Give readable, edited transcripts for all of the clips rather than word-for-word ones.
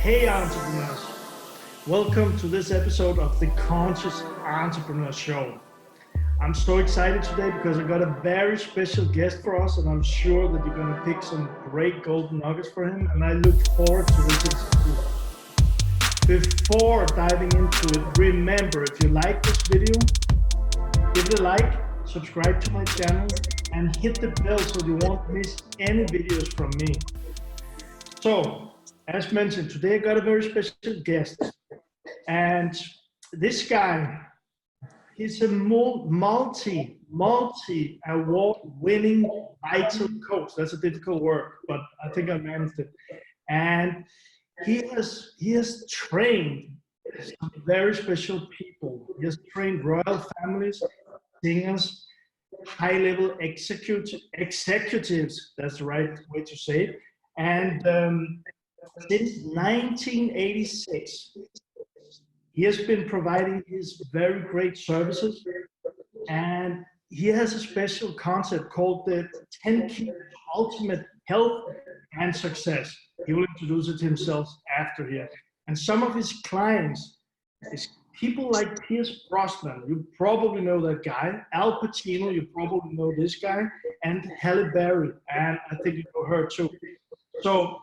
Hey entrepreneurs, welcome to this episode of the Conscious Entrepreneur Show. I'm so excited today because I got a very special guest for us, and I'm sure that you're going to pick some great golden nuggets for him, and I look forward to this interview. Before diving into it, remember, if you like this video, give it a like, subscribe to my channel, and hit the bell so you won't miss any videos from me. So, as mentioned, today I got a very special guest, and this guy, he's a multi-award-winning vital coach. That's a difficult word, but I think I managed it. And he has trained some very special people. He has trained royal families, singers, high-level executives. That's the right way to say it. And since 1986, he has been providing his very great services, and he has a special concept called the 10 Key Ultimate Health and Success. He will introduce it himself after here. And some of his clients is people like Pierce Brosnan. You probably know that guy. Al Pacino, you probably know this guy. And Halle Berry, and I think you know her too. So,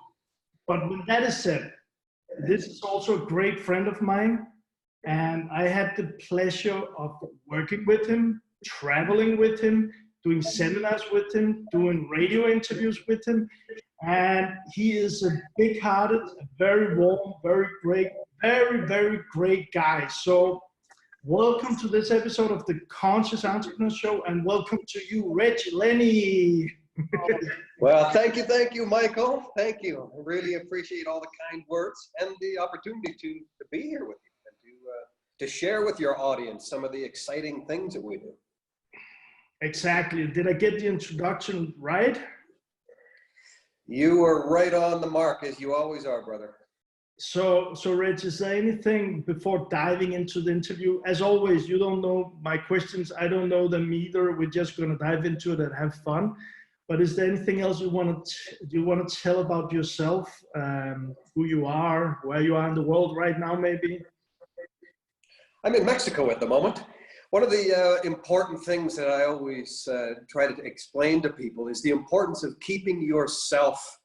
but when that is said, this is also a great friend of mine, and I had the pleasure of working with him, traveling with him, doing seminars with him, doing radio interviews with him, and he is a big-hearted, very warm, very great, very great guy. So welcome to this episode of the Conscious Entrepreneur Show, and welcome to you, Reg Lenney. Well, thank you, Michael. Thank you. I really appreciate all the kind words and the opportunity to be here with you and to share with your audience some of the exciting things that we do. Exactly. Did I get the introduction right? You were right on the mark, as you always are, brother. So Reg, is there anything before diving into the interview? As always, you don't know my questions. I don't know them either. We're just going to dive into it and have fun. But is there anything else you want to tell about yourself, who you are, where you are in the world right now, maybe? I'm in Mexico at the moment. One of the important things that I always try to explain to people is the importance of keeping yourself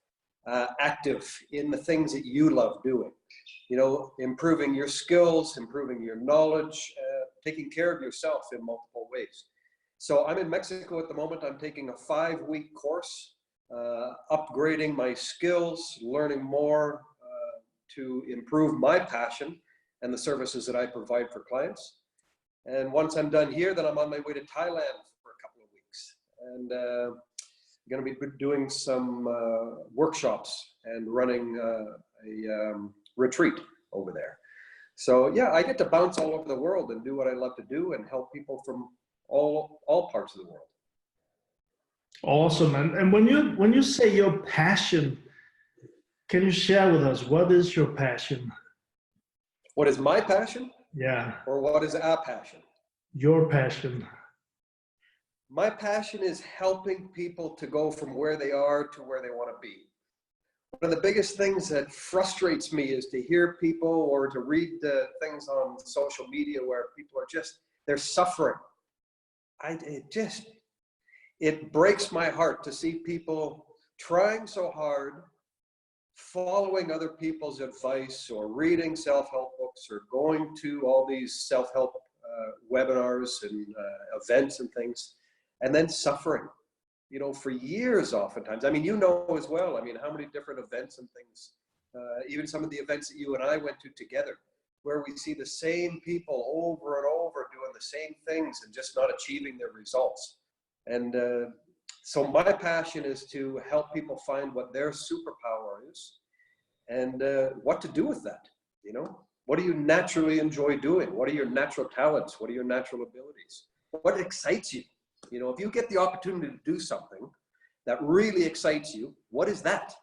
active in the things that you love doing. You know, improving your skills, improving your knowledge, taking care of yourself in multiple ways. So I'm in Mexico at the moment. I'm taking a 5-week course, upgrading my skills, learning more to improve my passion and the services that I provide for clients. And once I'm done here, then I'm on my way to Thailand for a couple of weeks. And I'm going to be doing some workshops and running a retreat over there. So yeah, I get to bounce all over the world and do what I love to do and help people from all parts of the world. Awesome. And when you say your passion, can you share with us, what is your passion? What is my passion? Yeah. Or what is our passion? Your passion. My passion is helping people to go from where they are to where they want to be. One of the biggest things that frustrates me is to hear people or to read the things on social media where people are they're suffering. It breaks my heart to see people trying so hard, following other people's advice or reading self-help books or going to all these self-help webinars and events and things, and then suffering, you know, for years oftentimes. I mean, you know as well, I mean, how many different events and things, even some of the events that you and I went to together, where we see the same people over and over doing the same things and just not achieving their results. And so my passion is to help people find what their superpower is and what to do with that. You know, what do you naturally enjoy doing? What are your natural talents? What are your natural abilities? What excites you? You know, if you get the opportunity to do something that really excites you, what is that?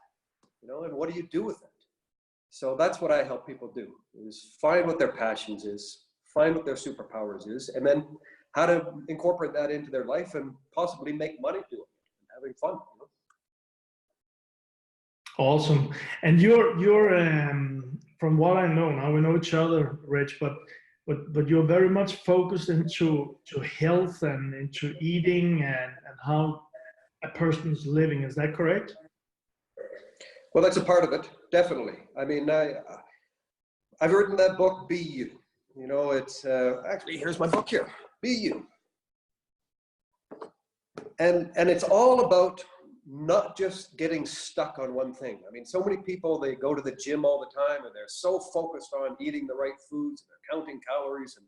You know, and what do you do with it? So that's what I help people do, is find what their passions is, find what their superpowers is, and then how to incorporate that into their life and possibly make money doing it and having fun. You know? Awesome. And from what I know, now we know each other, Rich, but you're very much focused into health and into eating and how a person is living. Is that correct? Well, that's a part of it, definitely. I mean, I've written that book, Be You. You know, it's actually, here's my book here, Be You. And it's all about not just getting stuck on one thing. I mean, so many people, they go to the gym all the time and they're so focused on eating the right foods and they're counting calories and,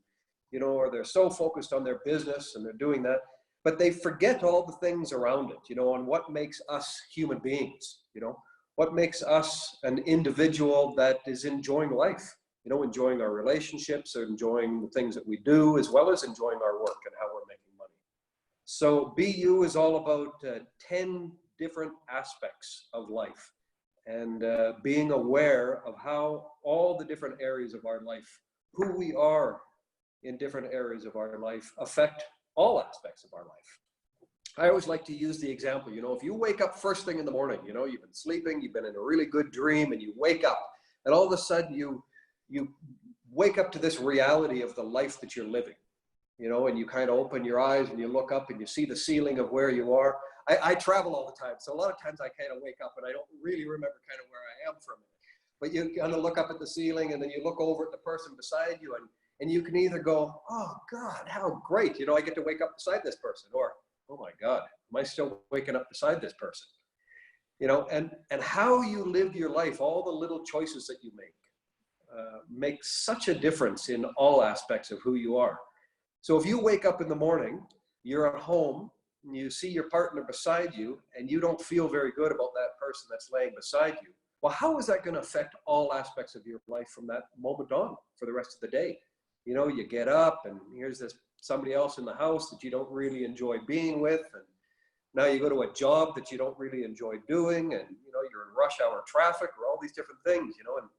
you know, or they're so focused on their business and they're doing that, but they forget all the things around it, you know, and what makes us human beings, you know, what makes us an individual that is enjoying life, you know, enjoying our relationships, or enjoying the things that we do, as well as enjoying our work and how we're making money. So Be You is all about 10 different aspects of life, and being aware of how all the different areas of our life, who we are in different areas of our life, affect all aspects of our life. I always like to use the example, you know, if you wake up first thing in the morning, you know, you've been sleeping, you've been in a really good dream, and you wake up, and all of a sudden you wake up to this reality of the life that you're living, you know, and you kind of open your eyes and you look up and you see the ceiling of where you are. I travel all the time, so a lot of times I kind of wake up and I don't really remember kind of where I am for a minute. But you kind of look up at the ceiling, and then you look over at the person beside you, and you can either go, oh God, how great, you know, I get to wake up beside this person, or oh my God, am I still waking up beside this person? You know, and how you live your life, all the little choices that you make such a difference in all aspects of who you are. So if you wake up in the morning, you're at home, and you see your partner beside you, and you don't feel very good about that person that's laying beside you, well, how is that going to affect all aspects of your life from that moment on for the rest of the day? You know, you get up, and here's this somebody else in the house that you don't really enjoy being with, and now you go to a job that you don't really enjoy doing, and you know, you're in rush hour traffic, or all these different things, you know. And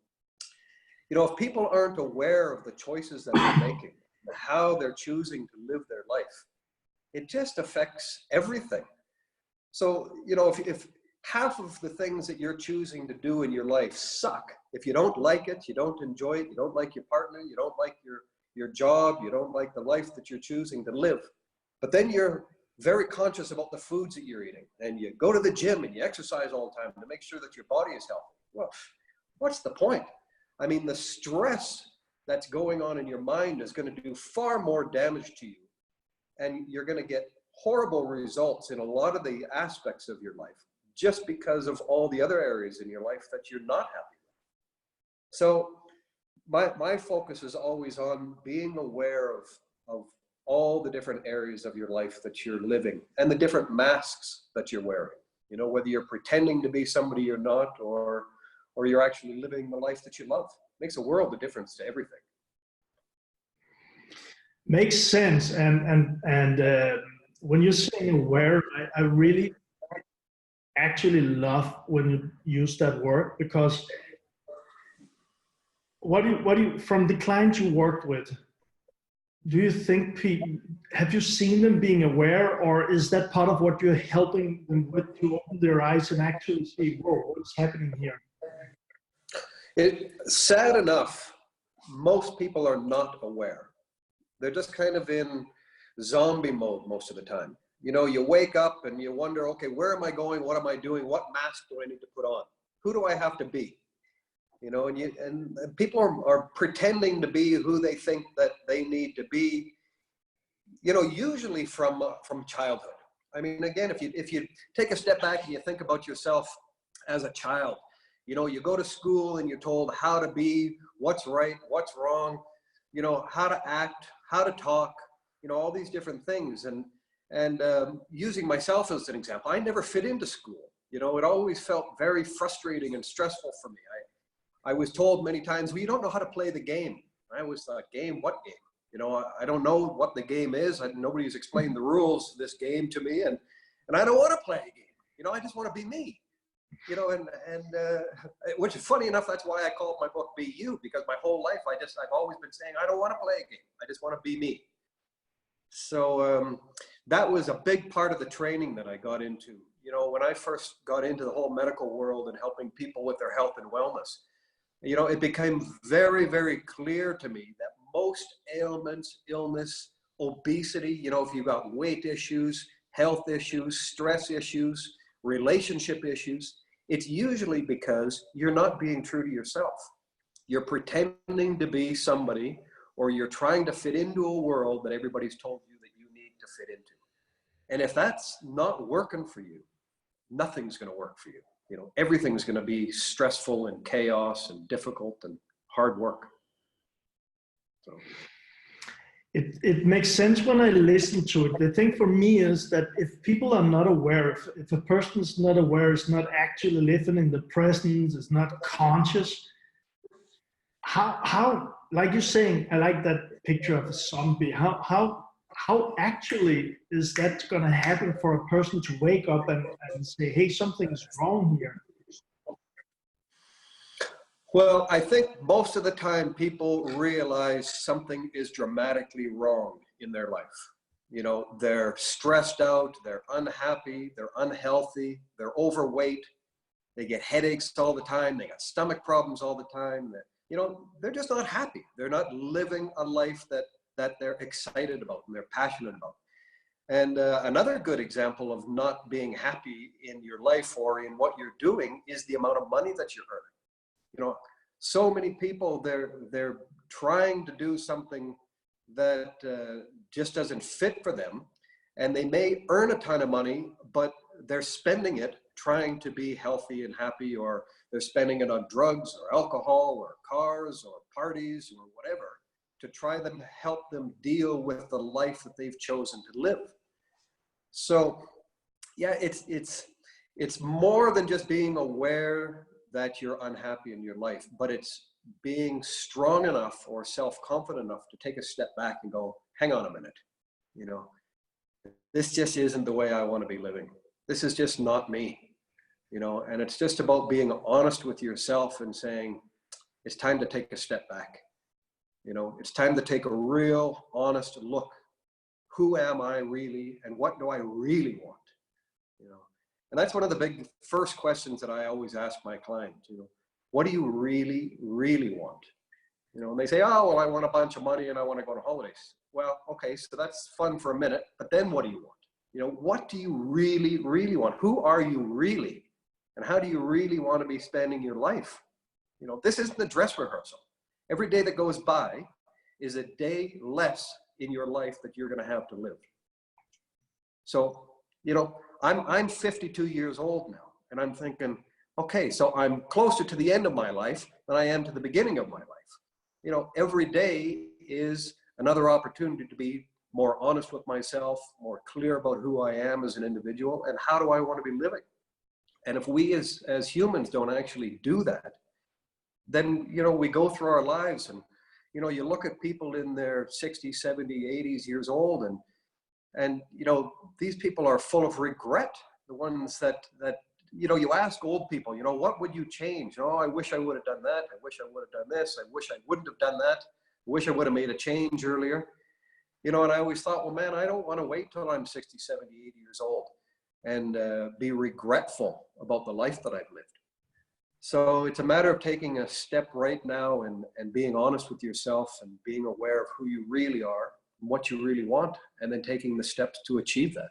you know, if people aren't aware of the choices that they're making, how they're choosing to live their life, it just affects everything. So, you know, if half of the things that you're choosing to do in your life suck, if you don't like it, you don't enjoy it, you don't like your partner, you don't like your job, you don't like the life that you're choosing to live, but then you're very conscious about the foods that you're eating, and you go to the gym and you exercise all the time to make sure that your body is healthy. Well, what's the point? I mean, the stress that's going on in your mind is going to do far more damage to you, and you're going to get horrible results in a lot of the aspects of your life just because of all the other areas in your life that you're not happy with. So my focus is always on being aware of all the different areas of your life that you're living, and the different masks that you're wearing, you know, whether you're pretending to be somebody you're not, or you're actually living the life that you love. It makes a world of difference to everything. Makes sense. And when you're saying aware, I really actually love when you use that word, because what do you from the clients you worked with, do you think have you seen them being aware, or is that part of what you're helping them with, to open their eyes and actually see, whoa, what's happening here? Sad enough, most people are not aware. They're just kind of in zombie mode most of the time. You know, you wake up and you wonder, okay, where am I going? What am I doing? What mask do I need to put on? Who do I have to be? You know, and people are pretending to be who they think that they need to be, you know, usually from childhood. I mean, again, if you take a step back and you think about yourself as a child, you know, you go to school and you're told how to be, what's right, what's wrong, you know, how to act, how to talk, you know, all these different things. And using myself as an example, I never fit into school. You know, it always felt very frustrating and stressful for me. I was told many times, well, you don't know how to play the game. I was like, game? What game? You know, I don't know what the game is. Nobody's explained the rules of this game to me, and I don't want to play a game. You know, I just want to be me. You know, and which is funny enough, that's why I called my book Be You, because my whole life I've always been saying, I don't want to play a game. I just want to be me. So that was a big part of the training that I got into. You know, when I first got into the whole medical world and helping people with their health and wellness, You know, it became very, very clear to me that most ailments, illness, obesity, you know, if you've got weight issues, health issues, stress issues, relationship issues, it's usually because you're not being true to yourself. You're pretending to be somebody, or you're trying to fit into a world that everybody's told you that you need to fit into. And if that's not working for you, nothing's going to work for you. You know, everything's going to be stressful and chaos and difficult and hard work. So. It makes sense when I listen to it. The thing for me is that if people are not aware, if a person is not aware, is not actually living in the present, is not conscious, how like you're saying, I like that picture of a zombie. How actually is that going to happen for a person to wake up and say, hey, something is wrong here? Well, I think most of the time people realize something is dramatically wrong in their life. You know, they're stressed out, they're unhappy, they're unhealthy, they're overweight, they get headaches all the time, they got stomach problems all the time. You know, they're just not happy. They're not living a life that they're excited about and they're passionate about. And another good example of not being happy in your life or in what you're doing is the amount of money that you're earning. You know, so many people, they're trying to do something that just doesn't fit for them, and they may earn a ton of money, but they're spending it trying to be healthy and happy, or they're spending it on drugs or alcohol or cars or parties or whatever to try to help them deal with the life that they've chosen to live. So yeah, it's more than just being aware that you're unhappy in your life, but it's being strong enough or self-confident enough to take a step back and go, hang on a minute, you know, this just isn't the way I want to be living. This is just not me, you know, and it's just about being honest with yourself and saying, it's time to take a step back. You know, it's time to take a real honest look. Who am I really, and what do I really want? You know, and that's one of the big first questions that I always ask my clients, you know, what do you really, really want? You know, and they say, oh, well, I want a bunch of money and I want to go to holidays. Well, okay, so that's fun for a minute, but then what do you want? You know, what do you really, really want? Who are you really? And how do you really want to be spending your life? You know, this isn't the dress rehearsal. Every day that goes by is a day less in your life that you're going to have to live. So, you know, I'm 52 years old now, and I'm thinking, okay, so I'm closer to the end of my life than I am to the beginning of my life. You know, every day is another opportunity to be more honest with myself, more clear about who I am as an individual, and how do I want to be living. And if we as humans don't actually do that, then, you know, we go through our lives and, you know, you look at people in their 60s, 70s, 80s years old, and, you know, these people are full of regret. The ones that, you know, you ask old people, you know, what would you change? Oh, I wish I would have done that. I wish I would have done this. I wish I wouldn't have done that. I wish I would have made a change earlier. You know, and I always thought, well, man, I don't want to wait till I'm 60, 70, 80 years old and be regretful about the life that I've lived. So it's a matter of taking a step right now and being honest with yourself and being aware of who you really are and what you really want, and then taking the steps to achieve that.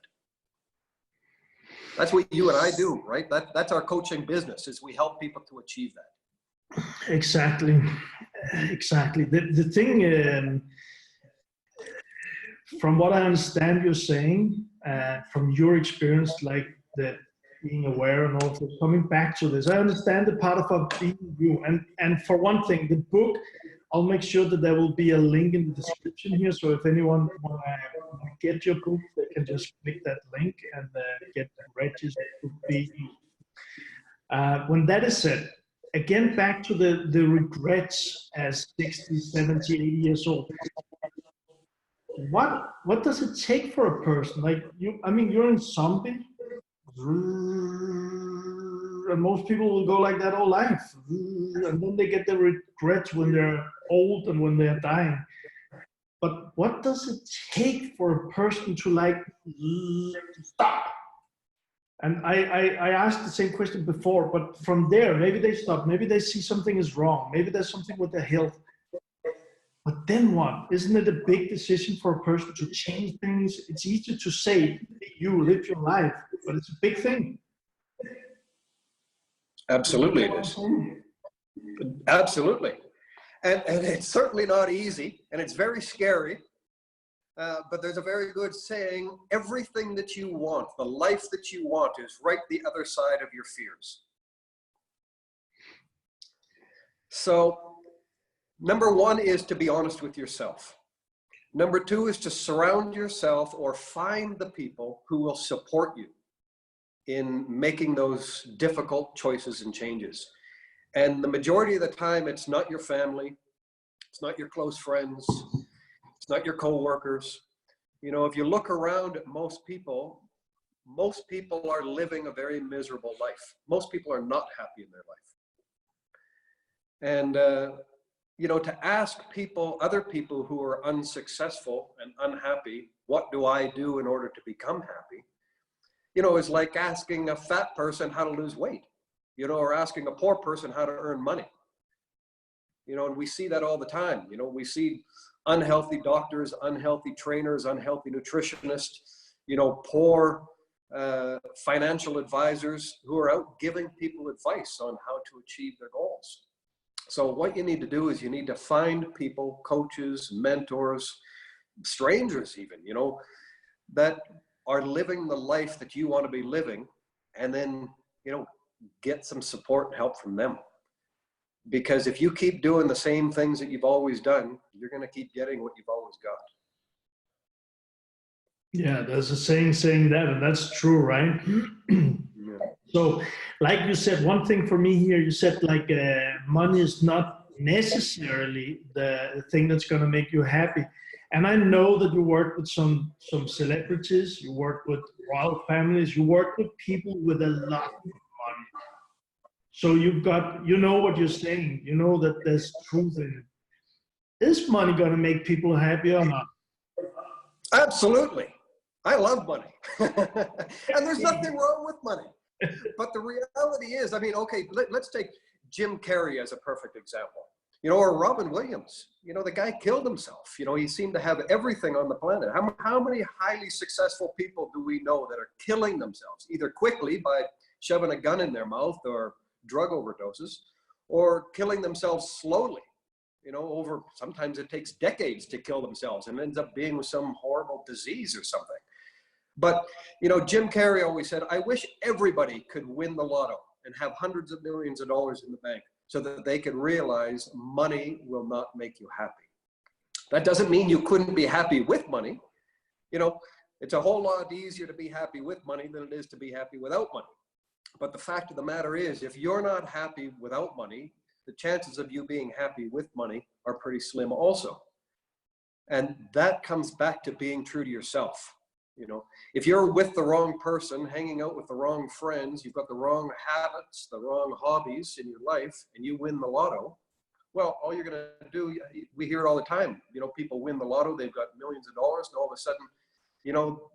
That's what you and I do, right? That's our coaching business, is we help people to achieve that. Exactly. Exactly. The thing, from what I understand you're saying, from your experience, like the being aware and also coming back to this, I understand the part of being you. And for one thing, the book, I'll make sure that there will be a link in the description here. So if anyone want to get your book, they can just click that link and get Reg's book. When that is said, again, back to the regrets as 60, 70, 80 years old. What does it take for a person? Like you, I mean, you're in zombie, and most people will go like that all life, and then they get the regrets when they're old and when they're dying. But what does it take for a person to like stop And I asked the same question before, but from there, maybe they stop, maybe they see something is wrong, maybe there's something with their health. But then what? Isn't it a big decision for a person to change things? It's easy to say, you live your life, but it's a big thing. Absolutely it is. Absolutely. And it's certainly not easy, and it's very scary. But there's a very good saying, everything that you want, the life that you want, is right the other side of your fears. So, number one is to be honest with yourself. Number two is to surround yourself or find the people who will support you in making those difficult choices and changes. And the majority of the time, it's not your family, it's not your close friends, it's not your coworkers. You know, if you look around at most people are living a very miserable life. Most people are not happy in their life. And, you know, to ask people, other people who are unsuccessful and unhappy, what do I do in order to become happy? You know, is like asking a fat person how to lose weight, you know, or asking a poor person how to earn money. You know, and we see that all the time. You know, we see unhealthy doctors, unhealthy trainers, unhealthy nutritionists, you know, poor financial advisors who are out giving people advice on how to achieve their goals. So what you need to do is you need to find people, coaches, mentors, strangers even, you know, that are living the life that you want to be living, and then, you know, get some support and help from them. Because if you keep doing the same things that you've always done, you're going to keep getting what you've always got. Yeah, there's a saying that, and that's true, right? Yeah. So, like you said, one thing for me here, you said like money is not necessarily the thing that's going to make you happy. And I know that you work with some celebrities, you work with royal families, you work with people with a lot of money. So you've got, you know what you're saying, you know that there's truth in it. Is money going to make people happy or not? Absolutely. I love money. And there's nothing wrong with money. But the reality is, I mean, okay, let's take Jim Carrey as a perfect example. You know, or Robin Williams. You know, the guy killed himself. You know, he seemed to have everything on the planet. How many highly successful people do we know that are killing themselves, either quickly by shoving a gun in their mouth or drug overdoses, or killing themselves slowly? You know, over, sometimes it takes decades to kill themselves and ends up being with some horrible disease or something. But, you know, Jim Carrey always said, I wish everybody could win the lotto and have hundreds of millions of dollars in the bank so that they can realize money will not make you happy. That doesn't mean you couldn't be happy with money. You know, it's a whole lot easier to be happy with money than it is to be happy without money. But the fact of the matter is, if you're not happy without money, the chances of you being happy with money are pretty slim also. And that comes back to being true to yourself. You know, if you're with the wrong person, hanging out with the wrong friends, you've got the wrong habits, the wrong hobbies in your life, and you win the lotto, well, all you're going to do, we hear it all the time, you know, people win the lotto, they've got millions of dollars, and all of a sudden, you know,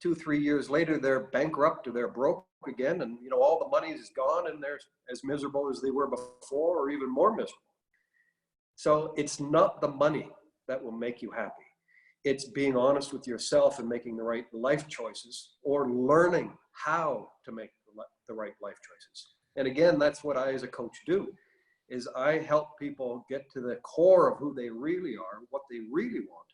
2-3 years later, they're bankrupt or they're broke again, and, you know, all the money is gone, and they're as miserable as they were before, or even more miserable. So it's not the money that will make you happy. It's being honest with yourself and making the right life choices, or learning how to make the right life choices. And again, that's what I as a coach do, is I help people get to the core of who they really are, what they really want.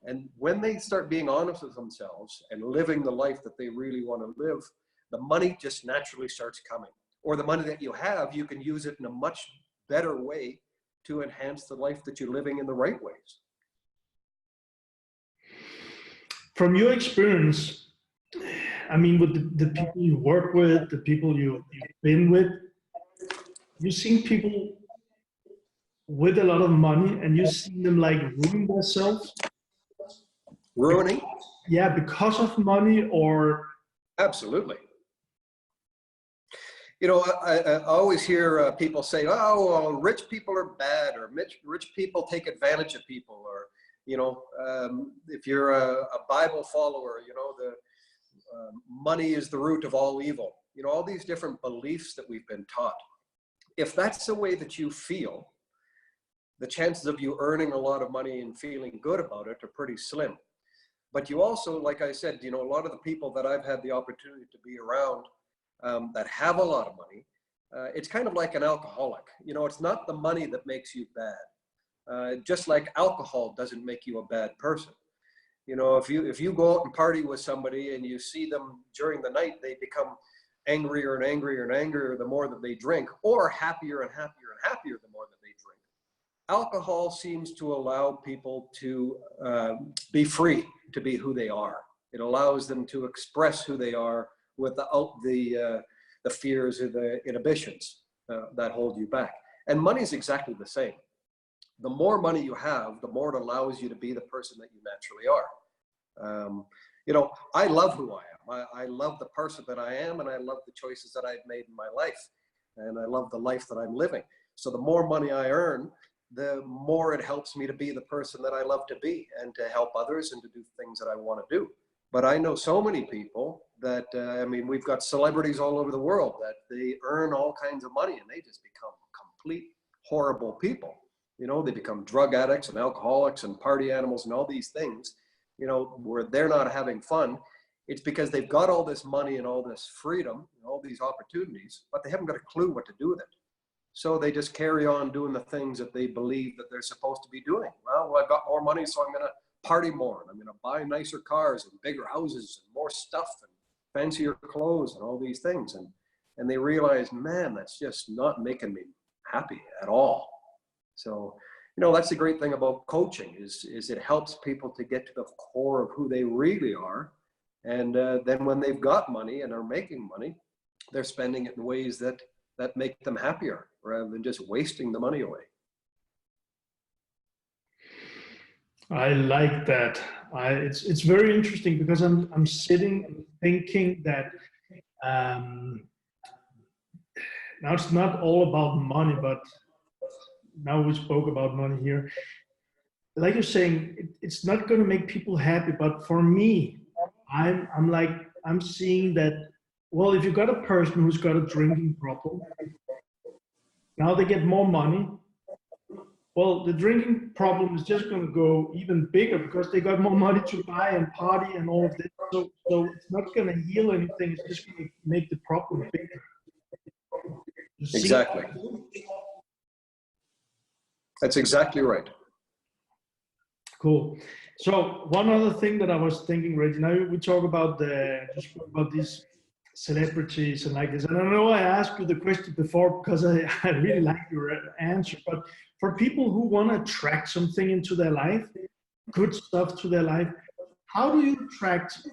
And when they start being honest with themselves and living the life that they really want to live, the money just naturally starts coming. Or the money that you have, you can use it in a much better way to enhance the life that you're living in the right ways. From your experience, I mean, with the people you work with, the people you've been with, you've seen people with a lot of money, and you've seen them like ruin themselves. Ruining? Yeah, because of money, or? Absolutely. You know, I always hear people say, oh, well, rich people are bad, or rich people take advantage of people, or, you know, if you're a Bible follower, you know, money is the root of all evil. You know, all these different beliefs that we've been taught. If that's the way that you feel, the chances of you earning a lot of money and feeling good about it are pretty slim. But you also, like I said, you know, a lot of the people that I've had the opportunity to be around that have a lot of money, it's kind of like an alcoholic. You know, it's not the money that makes you bad. Just like alcohol doesn't make you a bad person. You know, if you go out and party with somebody and you see them during the night, they become angrier and angrier and angrier the more that they drink, or happier and happier and happier the more that they drink. Alcohol seems to allow people to be free to be who they are. It allows them to express who they are without the fears or the inhibitions that hold you back. And money is exactly the same. The more money you have, the more it allows you to be the person that you naturally are. You know, I love who I am. I love the person that I am, and I love the choices that I've made in my life. And I love the life that I'm living. So the more money I earn, the more it helps me to be the person that I love to be and to help others and to do things that I want to do. But I know so many people that, I mean, we've got celebrities all over the world that they earn all kinds of money and they just become complete horrible people. You know, they become drug addicts and alcoholics and party animals and all these things, you know, where they're not having fun. It's because they've got all this money and all this freedom and all these opportunities, but they haven't got a clue what to do with it. So they just carry on doing the things that they believe that they're supposed to be doing. Well, I've got more money, so I'm going to party more. And I'm going to buy nicer cars and bigger houses and more stuff and fancier clothes and all these things. And they realize, man, that's just not making me happy at all. So, you know, that's the great thing about coaching is it helps people to get to the core of who they really are. And then when they've got money and are making money, they're spending it in ways that make them happier rather than just wasting the money away. I like that. It's very interesting because I'm sitting and thinking that now it's not all about money, but now we spoke about money here. Like you're saying, it's not going to make people happy, but for me, I'm seeing that, well, if you've got a person who's got a drinking problem, now they get more money. Well, the drinking problem is just going to go even bigger because they got more money to buy and party and all of this. So it's not going to heal anything. It's just going to make the problem bigger. Exactly. That's exactly right. Cool. So one other thing that I was thinking, Reg, now we talk about these celebrities and like this. And I know I asked you the question before because I really like your answer. But for people who want to attract something into their life, good stuff to their life, how do you attract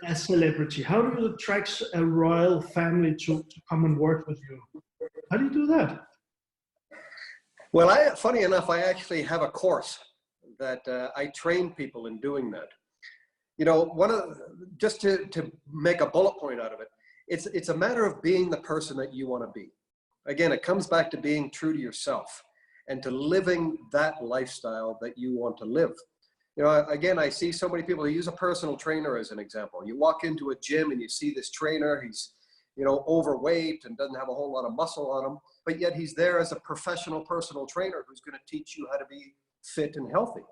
a celebrity? How do you attract a royal family to come and work with you? How do you do that? Well, funny enough, I actually have a course that I train people in doing that. You know, just to make a bullet point out of it, it's a matter of being the person that you want to be. Again, it comes back to being true to yourself and to living that lifestyle that you want to live. You know, again, I see so many people who use a personal trainer as an example. You walk into a gym and you see this trainer, he's, you know, overweight and doesn't have a whole lot of muscle on him, but yet he's there as a professional personal trainer who's going to teach you how to be fit and healthy.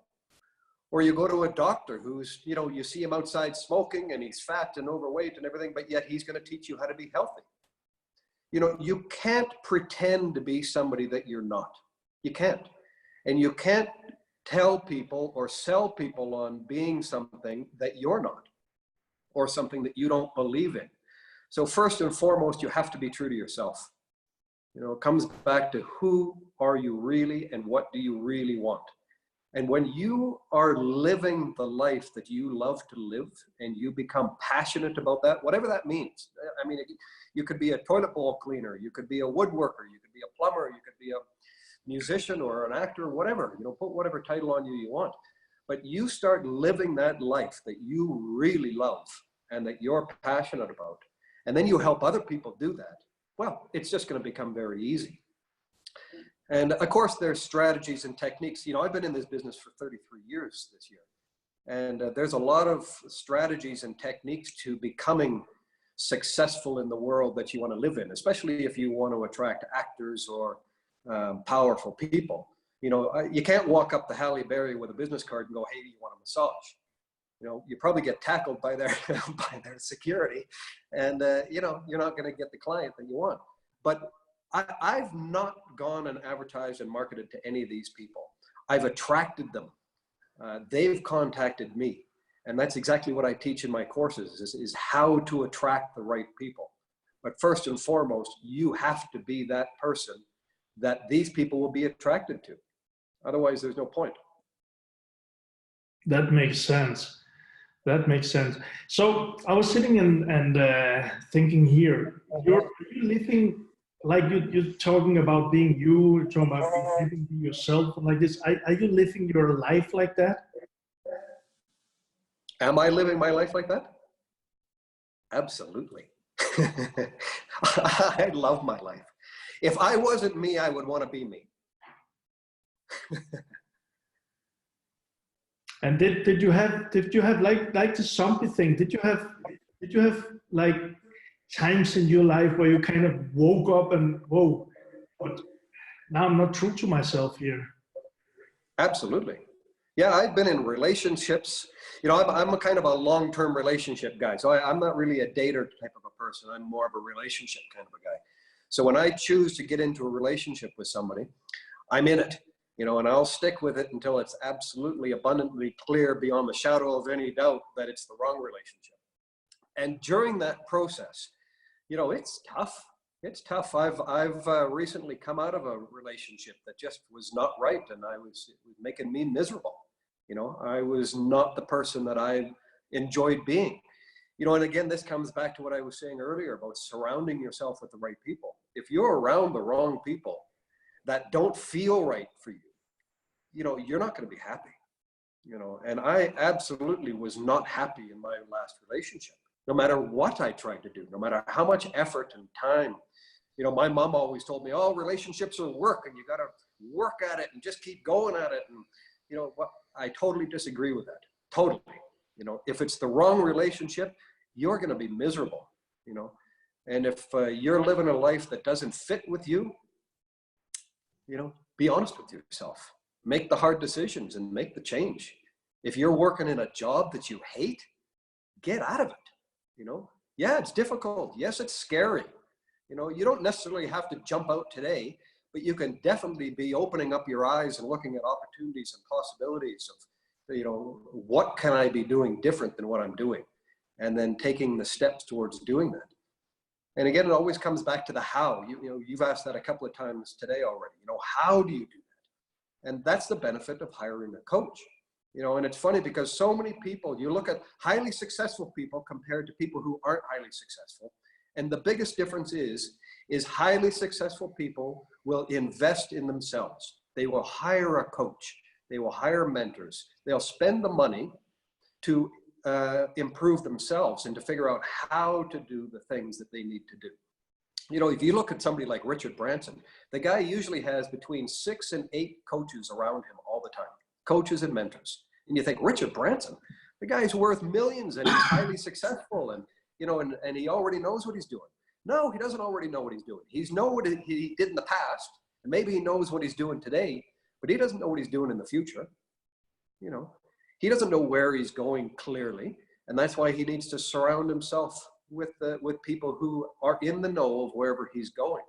Or you go to a doctor who's, you know, you see him outside smoking and he's fat and overweight and everything, but yet he's going to teach you how to be healthy. You know, you can't pretend to be somebody that you're not. You can't. And you can't tell people or sell people on being something that you're not or something that you don't believe in. So first and foremost, you have to be true to yourself. You know, it comes back to who are you really and what do you really want? And when you are living the life that you love to live and you become passionate about that, whatever that means. I mean, you could be a toilet bowl cleaner, you could be a woodworker, you could be a plumber, you could be a musician or an actor, whatever, you know, put whatever title on you want. But you start living that life that you really love and that you're passionate about, and then you help other people do that. Well, it's just going to become very easy. And of course, there's strategies and techniques. You know, I've been in this business for 33 years this year. And there's a lot of strategies and techniques to becoming successful in the world that you want to live in, especially if you want to attract actors or powerful people. You know, you can't walk up to Halle Berry with a business card and go, hey, do you want a massage? You know, you probably get tackled by their by their security, and you know, you're not going to get the client that you want. But I've not gone and advertised and marketed to any of these people. I've attracted them. They've contacted me, and that's exactly what I teach in my courses: is how to attract the right people. But first and foremost, you have to be that person that these people will be attracted to. Otherwise, there's no point. That makes sense. That makes sense. So I was sitting and thinking here, you're living like you're talking about being you, you're talking about living yourself like this. Are you living your life like that? Am I living my life like that? Absolutely. I love my life. If I wasn't me, I would want to be me. And did you have like the zombie thing? Did you have like times in your life where you kind of woke up and whoa, but now I'm not true to myself here? Absolutely. Yeah, I've been in relationships. You know, I'm a kind of a long-term relationship guy. So I'm not really a dater type of a person. I'm more of a relationship kind of a guy. So when I choose to get into a relationship with somebody, I'm in it, you know, and I'll stick with it until it's absolutely abundantly clear beyond the shadow of any doubt that it's the wrong relationship. And during that process, you know, it's tough. It's tough. I've recently come out of a relationship that just was not right, and it was making me miserable. You know, I was not the person that I enjoyed being. You know, and again, this comes back to what I was saying earlier about surrounding yourself with the right people. If you're around the wrong people that don't feel right for you, you know, you're not going to be happy. You know, and I absolutely was not happy in my last relationship. No matter what I tried to do, no matter how much effort and time. You know, my mom always told me, oh, relationships are work and you got to work at it and just keep going at it. And, you know, what, I totally disagree with that. Totally. You know, if it's the wrong relationship, you're going to be miserable, you know. And if you're living a life that doesn't fit with you, you know, be honest with yourself. Make the hard decisions and make the change. If you're working in a job that you hate, get out of it, you know. Yeah, it's difficult. Yes, it's scary. You know, you don't necessarily have to jump out today, but you can definitely be opening up your eyes and looking at opportunities and possibilities of, you know, what can I be doing different than what I'm doing? And then taking the steps towards doing that. And again, it always comes back to the how. You know, you've asked that a couple of times today already. You know, how do you do that? And that's the benefit of hiring a coach. You know, and it's funny because so many people, you look at highly successful people compared to people who aren't highly successful. And the biggest difference is highly successful people will invest in themselves. They will hire a coach. They will hire mentors. They'll spend the money to improve themselves and to figure out how to do the things that they need to do. You know, if you look at somebody like Richard Branson, the guy usually has between 6 and 8 coaches around him all the time, coaches and mentors. And you think, Richard Branson, the guy's worth millions and he's highly successful and, you know, and he already knows what he's doing. No, he doesn't already know what he's doing. He knows what he did in the past, and maybe he knows what he's doing today, but he doesn't know what he's doing in the future. You know, he doesn't know where he's going clearly, and that's why he needs to surround himself with people who are in the know of wherever he's going.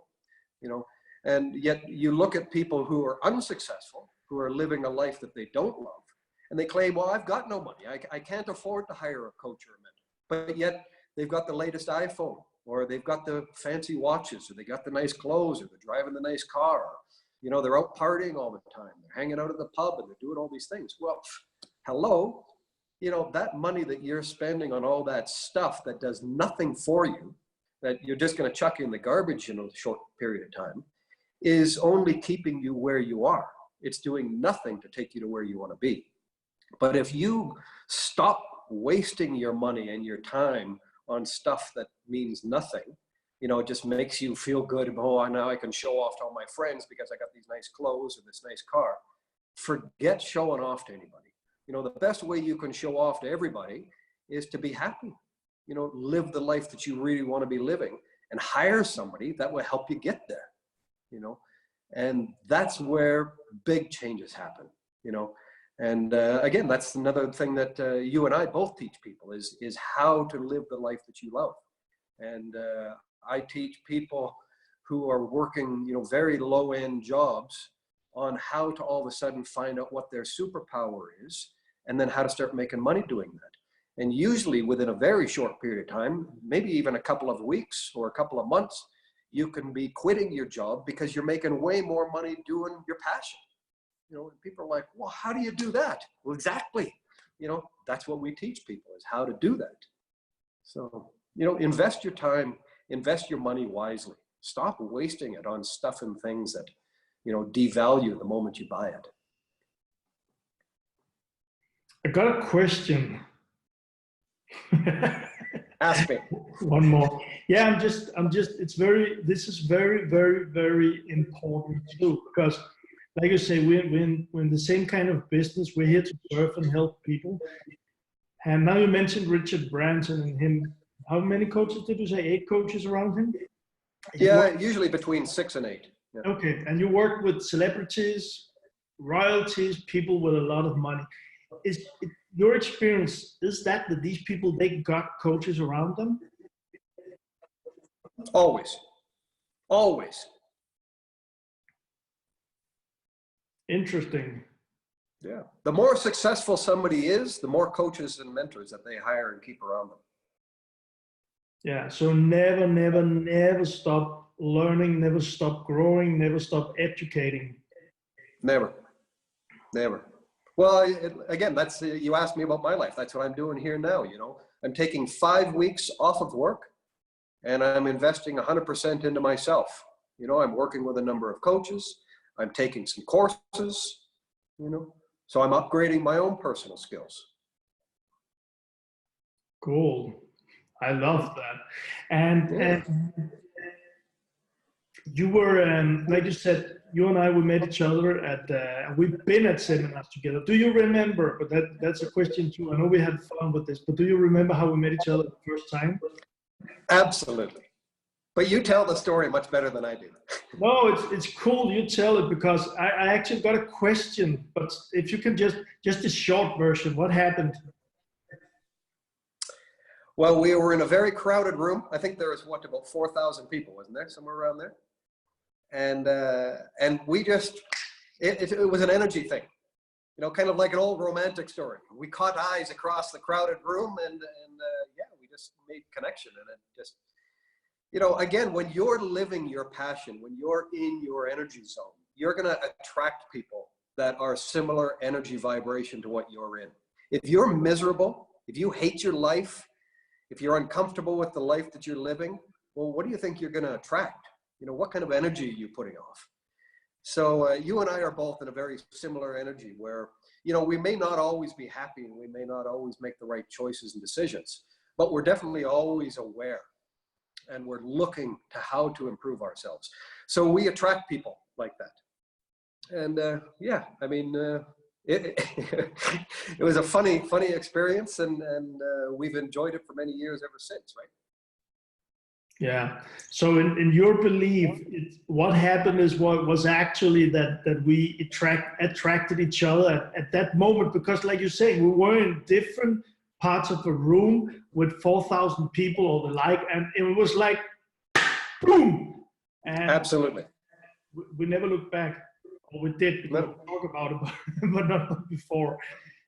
You know, and yet you look at people who are unsuccessful, who are living a life that they don't love, and they claim, well, I've got no money. I can't afford to hire a coach or a mentor, but yet they've got the latest iPhone, or they've got the fancy watches, or they got the nice clothes, or they're driving the nice car. Or, you know, they're out partying all the time. They're hanging out at the pub and they're doing all these things. Well, hello, you know, that money that you're spending on all that stuff that does nothing for you, that you're just going to chuck in the garbage in a short period of time, is only keeping you where you are. It's doing nothing to take you to where you want to be. But if you stop wasting your money and your time on stuff that means nothing, you know, it just makes you feel good. Oh, now I can show off to all my friends because I got these nice clothes or this nice car. Forget showing off to anybody. You know, the best way you can show off to everybody is to be happy. You know, live the life that you really want to be living, and hire somebody that will help you get there, you know. And that's where big changes happen, you know. And again, that's another thing that you and I both teach people is how to live the life that you love. And I teach people who are working, you know, very low-end jobs on how to all of a sudden find out what their superpower is, and then how to start making money doing that. And usually within a very short period of time, maybe even a couple of weeks or a couple of months, you can be quitting your job because you're making way more money doing your passion. You know, and people are like, well, how do you do that? Well, exactly. You know, that's what we teach people, is how to do that. So, you know, invest your time, invest your money wisely. Stop wasting it on stuff and things that, you know, devalue the moment you buy it. I got a question. Ask me. One more. Yeah, this is very, very, very important too, because like you say, we're in the same kind of business. We're here to serve and help people. And now you mentioned Richard Branson and him. How many coaches did you say? 8 coaches around him? Yeah, usually between 6 and 8. Yeah. Okay, and you work with celebrities, royalties, people with a lot of money. Your experience is that these people, they got coaches around them? Always. Always. Interesting. Yeah. The more successful somebody is, the more coaches and mentors that they hire and keep around them. Yeah, so never, never, never stop learning, never stop growing, never stop educating. Never. Never. Well, again, that's, you asked me about my life. That's what I'm doing here now, you know. I'm taking 5 weeks off of work, and I'm investing 100% into myself. You know, I'm working with a number of coaches. I'm taking some courses, you know, so I'm upgrading my own personal skills. Cool. I love that. And you were, like you said, you and I, we met each other at, we've been at seminars together. Do you remember, but that's a question too. I know we had fun with this, but do you remember how we met each other the first time? Absolutely. But you tell the story much better than I do. No, it's cool you tell it, because I actually got a question, but if you can just a short version, what happened? Well, we were in a very crowded room. I think there was, what, about 4,000 people, wasn't there? Somewhere around there. And we just, it was an energy thing, you know, kind of like an old romantic story. We caught eyes across the crowded room, and yeah, we just made connection. And it just, you know, again, when you're living your passion, when you're in your energy zone, you're going to attract people that are similar energy vibration to what you're in. If you're miserable, if you hate your life, if you're uncomfortable with the life that you're living, well, what do you think you're going to attract? You know, what kind of energy are you putting off? So you and I are both in a very similar energy where, you know, we may not always be happy, and we may not always make the right choices and decisions, but we're definitely always aware, and we're looking to how to improve ourselves. So we attract people like that. And yeah, I mean, it was a funny experience, and we've enjoyed it for many years ever since, right? Yeah. So in your belief, what happened is what was actually that we attracted each other at that moment, because like you say, we were in different parts of a room with 4,000 people or the like, and it was like, boom. And absolutely. We never looked back. Or we did, because we talk about it, but not before.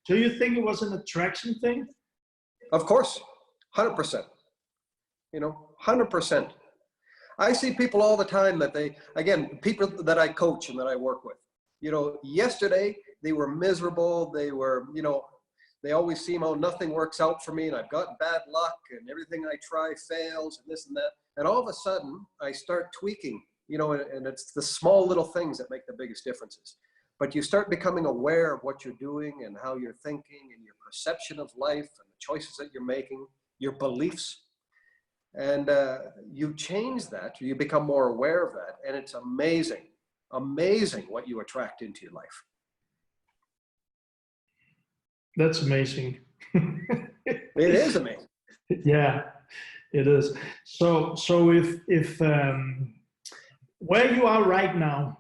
So you think it was an attraction thing? Of course, 100%. You know, 100%. I see people all the time that people that I coach and that I work with, you know, yesterday they were miserable. They were, you know, they always seem, oh, nothing works out for me, and I've got bad luck, and everything I try fails, and this and that. And all of a sudden I start tweaking, you know, and it's the small little things that make the biggest differences. But you start becoming aware of what you're doing and how you're thinking and your perception of life and the choices that you're making, your beliefs. And you change that, you become more aware of that, and it's amazing, amazing what you attract into your life. That's amazing. It is amazing. Yeah, it is. So if where you are right now,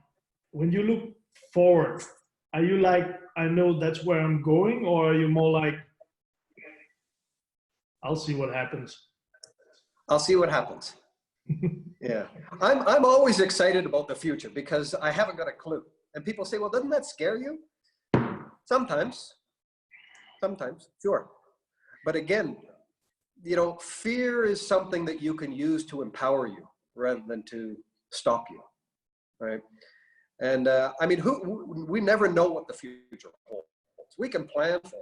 when you look forward, are you like, I know that's where I'm going, or are you more like, I'll see what happens? I'll see what happens. Yeah. I'm always excited about the future because I haven't got a clue. And people say, well, doesn't that scare you? Sometimes, sure. But again, you know, fear is something that you can use to empower you rather than to stop you, right? And I mean, we never know what the future holds. We can plan for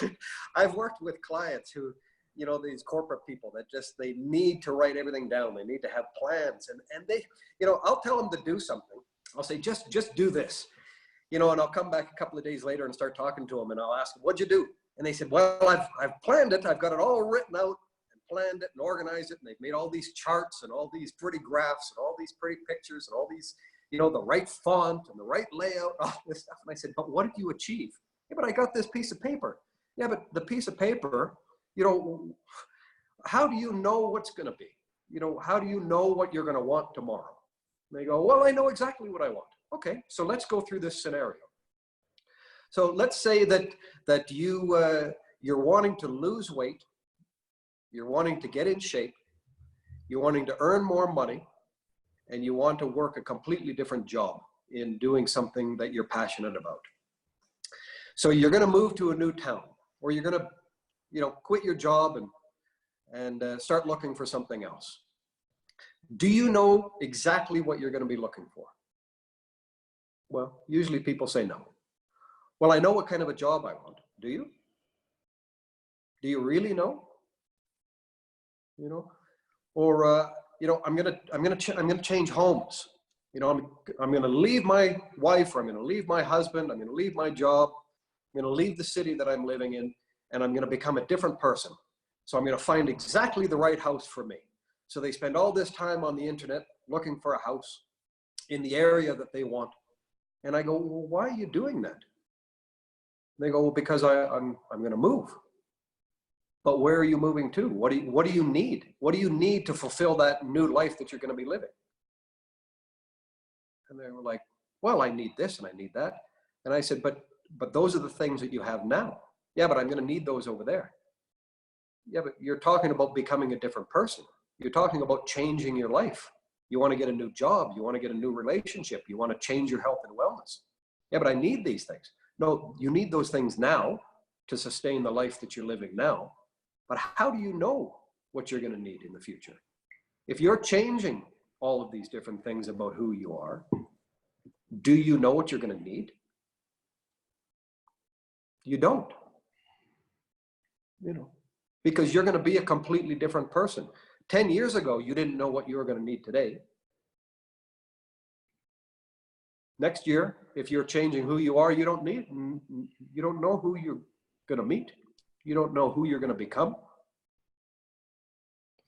it. I've worked with clients who, you know, these corporate people that just, they need to write everything down. They need to have plans, and they, you know, I'll tell them to do something. I'll say, just do this, you know, and I'll come back a couple of days later and start talking to them, and I'll ask them, what'd you do? And they said, well, I've planned it. I've got it all written out and planned it and organized it. And they've made all these charts and all these pretty graphs and all these pretty pictures and all these, you know, the right font and the right layout, all this stuff. And I said, but what did you achieve? Yeah, but I got this piece of paper. Yeah, but the piece of paper, you know, how do you know what's going to be? You know, how do you know what you're going to want tomorrow? And they go, well, I know exactly what I want. Okay, so let's go through this scenario. So let's say that you're wanting to lose weight, you're wanting to get in shape, you're wanting to earn more money, and you want to work a completely different job in doing something that you're passionate about. So you're going to move to a new town, or you're going to, you know, quit your job and start looking for something else. Do you know exactly what you're going to be looking for? Well, usually people say no. Well, I know what kind of a job I want. Do you? Do you really know? You know, or you know, I'm gonna change homes. You know, I'm gonna leave my wife, or I'm gonna leave my husband. I'm gonna leave my job. I'm gonna leave the city that I'm living in, and I'm gonna become a different person. So I'm gonna find exactly the right house for me. So they spend all this time on the internet looking for a house in the area that they want. And I go, well, why are you doing that? They go, well, because I'm going to move. But where are you moving to? What do you need? What do you need to fulfill that new life that you're going to be living? And they were like, well, I need this and I need that. And I said, but those are the things that you have now. Yeah, but I'm going to need those over there. Yeah, but you're talking about becoming a different person. You're talking about changing your life. You want to get a new job. You want to get a new relationship. You want to change your health and wellness. Yeah, but I need these things. No, you need those things now to sustain the life that you're living now. But how do you know what you're going to need in the future? If you're changing all of these different things about who you are, do you know what you're going to need? You don't. You know, because you're going to be a completely different person. 10 years ago, you didn't know what you were going to need today. Next year, if you're changing who you are, you don't know who you're going to meet. You don't know who you're going to become.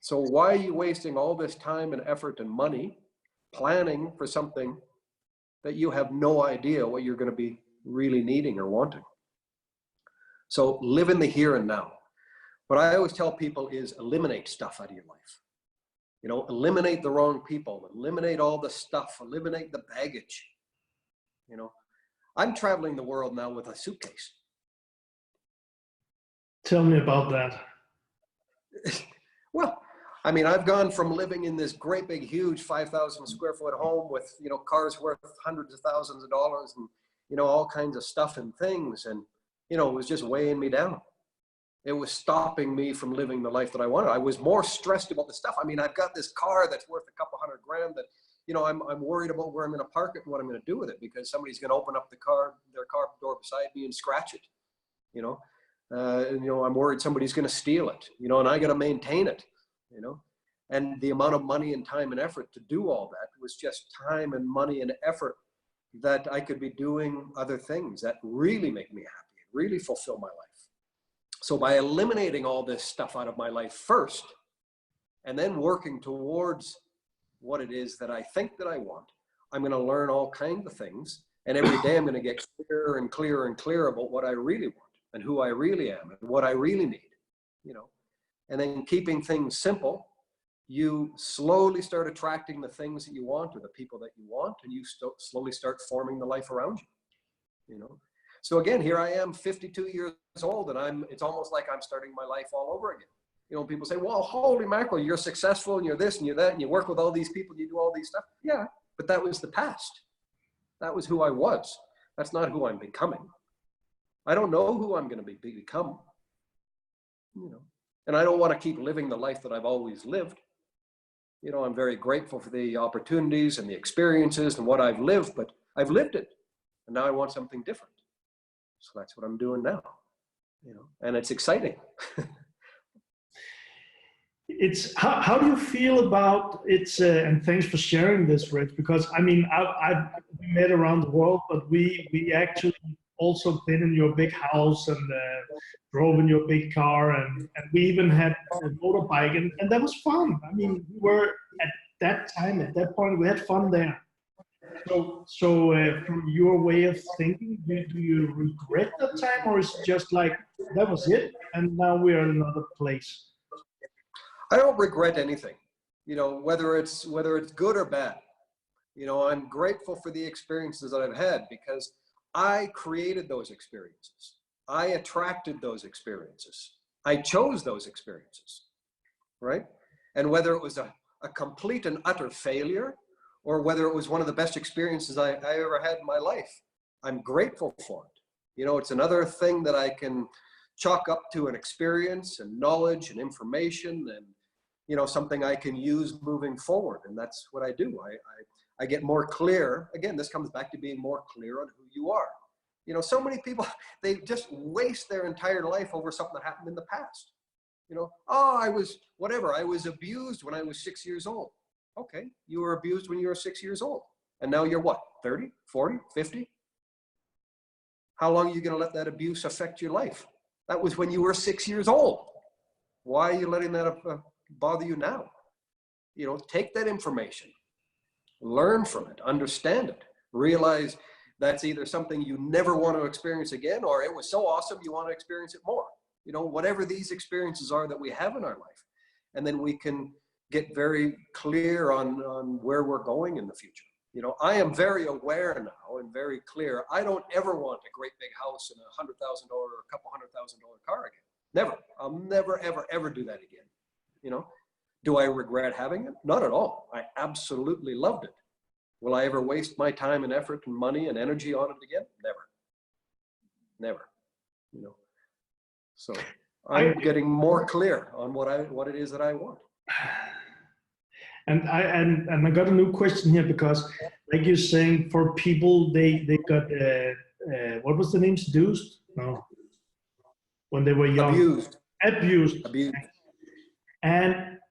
So why are you wasting all this time and effort and money planning for something that you have no idea what you're going to be really needing or wanting? So live in the here and now. What I always tell people is eliminate stuff out of your life. You know, eliminate the wrong people, eliminate all the stuff, eliminate the baggage. You know, I'm traveling the world now with a suitcase. Tell me about that. Well, I mean, I've gone from living in this great big, huge 5,000 square foot home with, you know, cars worth hundreds of thousands of dollars and, you know, all kinds of stuff and things. And, you know, it was just weighing me down. It was stopping me from living the life that I wanted. I was more stressed about the stuff. I mean, I've got this car that's worth a couple $100,000 that, you know, I'm worried about where I'm going to park it and what I'm going to do with it, because somebody's going to open up their car door beside me and scratch it, you know. And, you know, I'm worried somebody's going to steal it, you know, and I got to maintain it, you know. And the amount of money and time and effort to do all that was just time and money and effort that I could be doing other things that really make me happy, really fulfill my life. So by eliminating all this stuff out of my life first, and then working towards what it is that I think that I want, I'm going to learn all kinds of things. And every day I'm going to get clearer and clearer and clearer about what I really want. and who I really am and what I really need, you know. And then keeping things simple, you slowly start attracting the things that you want or the people that you want, and you slowly start forming the life around you, you know. So again, here I am, 52 years old, and it's almost like I'm starting my life all over again. You know, people say, well, holy mackerel, you're successful and you're this and you're that and you work with all these people, you do all these stuff. Yeah, but that was the past. That was who I was. That's not who I'm becoming. I don't know who I'm going to become, you know, and I don't want to keep living the life that I've always lived. You know, I'm very grateful for the opportunities and the experiences and what I've lived, but I've lived it. And now I want something different. So that's what I'm doing now, you know, and it's exciting. It's how do you feel about it? And thanks for sharing this, Reg, because I mean, I've met around the world, but we actually also been in your big house and drove in your big car, and we even had a motorbike, and that was fun. I mean, we were at that time, at that point, we had fun there. So from your way of thinking, do you regret that time, or is it just like that was it, and now we're in another place? I don't regret anything, you know, whether it's good or bad. You know, I'm grateful for the experiences that I've had because I created those experiences. I attracted those experiences. I chose those experiences, right? And whether it was a complete and utter failure or whether it was one of the best experiences I ever had in my life, I'm grateful for it. You know, it's another thing that I can chalk up to an experience and knowledge and information and, you know, something I can use moving forward. And that's what I do. I get more clear. Again, this comes back to being more clear on who you are. You know, so many people, they just waste their entire life over something that happened in the past. You know, oh, I was abused when I was 6 years old. Okay, you were abused when you were 6 years old. And now you're what, 30, 40, 50? How long are you going to let that abuse affect your life? That was when you were 6 years old. Why are you letting that bother you now? You know, take that information, learn from it, understand it, realize that's either something you never want to experience again, or it was so awesome you want to experience it more. You know, whatever these experiences are that we have in our life. And then we can get very clear on where we're going in the future. You know, I am very aware now and very clear. I don't ever want a great big house and $100,000 or a couple $100,000 car again. Never. I'll never, ever, ever do that again. You know, do I regret having it? Not at all. I absolutely loved it. Will I ever waste my time and effort and money and energy on it again? Never. Never. You know, so I'm getting more clear on what it is that I want. And I got a new question here because, like you're saying, for people they got what was the name? Seduced? No, when they were young. Abused.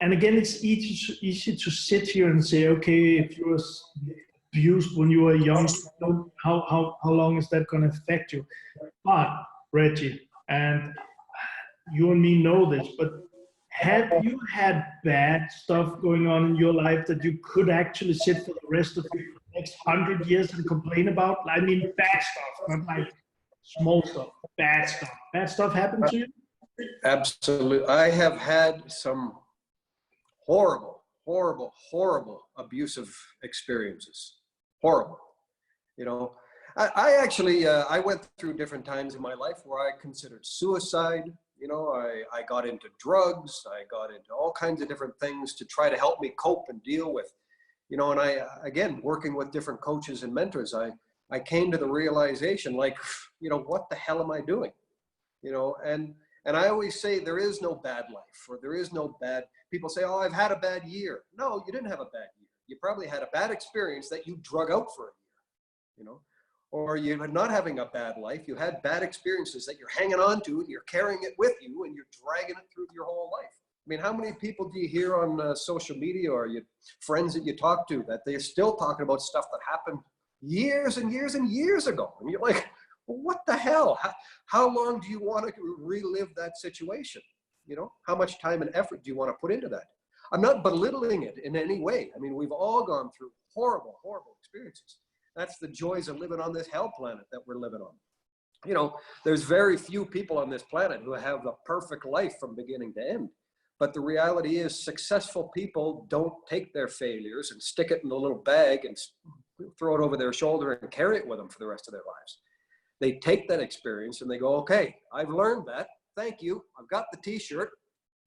And again, it's easy to sit here and say, okay, if you were abused when you were young, how long is that going to affect you? But Reggie, and you and me know this, but have you had bad stuff going on in your life that you could actually sit for the rest of the next 100 years and complain about? I mean, bad stuff, not like small stuff, bad stuff. Bad stuff happened to you? Absolutely. I have had some horrible, horrible, horrible abusive experiences. Horrible. You know, I actually, I went through different times in my life where I considered suicide. You know, I got into drugs. I got into all kinds of different things to try to help me cope and deal with, you know, and again, working with different coaches and mentors, I came to the realization, like, you know, what the hell am I doing? You know, and I always say there is no bad life, or there is no bad, people say, oh, I've had a bad year. No, you didn't have a bad year. You probably had a bad experience that you drug out for a year, you know, or you're not having a bad life. You had bad experiences that you're hanging on to and you're carrying it with you and you're dragging it through your whole life. I mean, how many people do you hear on social media or your friends that you talk to that they're still talking about stuff that happened years and years and years ago? And you're like, well, what the hell? How long do you want to relive that situation? You know, how much time and effort do you want to put into that? I'm not belittling it in any way. I mean, we've all gone through horrible, horrible experiences. That's the joys of living on this hell planet that we're living on. You know, there's very few people on this planet who have a perfect life from beginning to end. But the reality is successful people don't take their failures and stick it in a little bag and throw it over their shoulder and carry it with them for the rest of their lives. They take that experience and they go, okay, I've learned that. Thank you. I've got the t-shirt.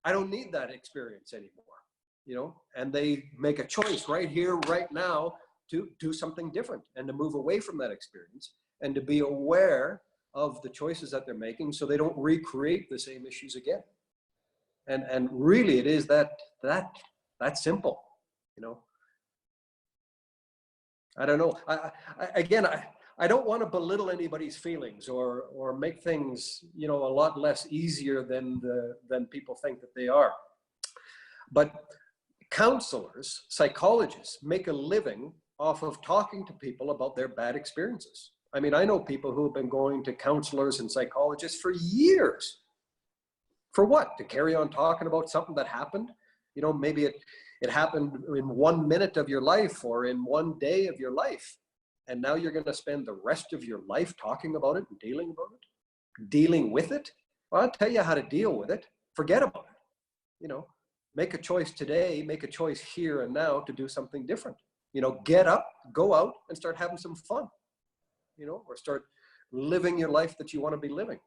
I don't need that experience anymore, you know, and they make a choice right here, right now to do something different and to move away from that experience and to be aware of the choices that they're making so they don't recreate the same issues again. And really it is that simple, you know. I don't know. I don't want to belittle anybody's feelings or make things, you know, a lot less easier than people think that they are. But counselors, psychologists make a living off of talking to people about their bad experiences. I mean, I know people who have been going to counselors and psychologists for years. For what? To carry on talking about something that happened? You know, maybe it happened in 1 minute of your life or in 1 day of your life. And now you're going to spend the rest of your life talking about it and dealing with it. Well, I'll tell you how to deal with it. Forget about it. You know, make a choice today, make a choice here and now to do something different. You know, get up, go out and start having some fun, you know, or start living your life that you want to be living.